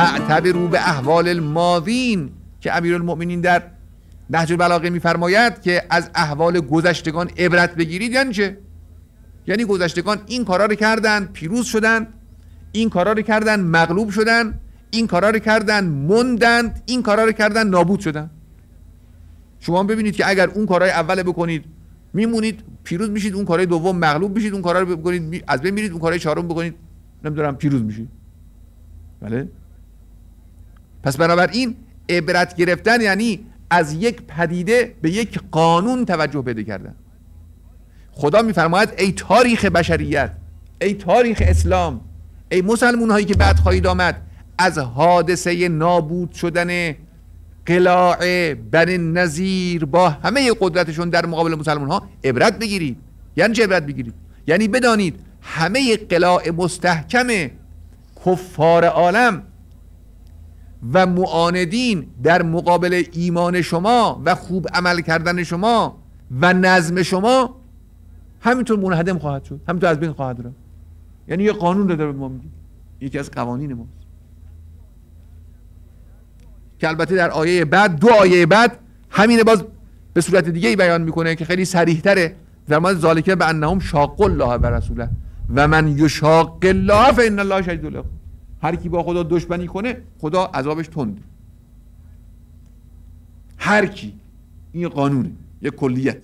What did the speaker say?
فاعتبروا به احوال الماضین که امیرالمؤمنین در نهج البلاغه میفرماید که از احوال گذشتگان عبرت بگیرید. یعنی چه؟ یعنی گذشتگان این کارا رو کردن پیروز شدن، این کارا رو کردن مغلوب شدن، این کارا رو کردن موندند، این کارا رو کردن نابود شدن. شما ببینید که اگر اون کارهای اول بکنید میمونید پیروز میشید، اون کارهای دوم مغلوب میشید، اون کارا رو بکنید از بین میرید، اون کارهای چهارم بکنید نمیدونم پیروز میشید. بله. پس بنابراین عبرت گرفتن یعنی از یک پدیده به یک قانون توجه پیدا کردن. خدا میفرماید ای تاریخ بشریت، ای تاریخ اسلام، ای مسلمون هایی که بعد خواهید آمد، از حادثه نابود شدن قلاع بنی نضیر با همه قدرتشون در مقابل مسلمان ها عبرت بگیرید. یعنی چه عبرت بگیرید؟ یعنی بدانید همه قلاع مستحکم کفار عالم و معاندین در مقابل ایمان شما و خوب عمل کردن شما و نظم شما همینطور منهدم خواهد شد، همینطور از بین خواهد رفت. یعنی یه قانون رو داره ما میگه، یکی از قوانین ماست که البته در آیه بعد، دو آیه بعد همینه باز به صورت دیگه ای بیان میکنه که خیلی صریح تره. فرمان ذالکه به انهم شاقوا الله و رسوله و من یشاق الله فان الله شدید العقاب. هر کی با خدا دشمنی کنه خدا عذابش تنده. هر کی، این قانونه، یک کلیت.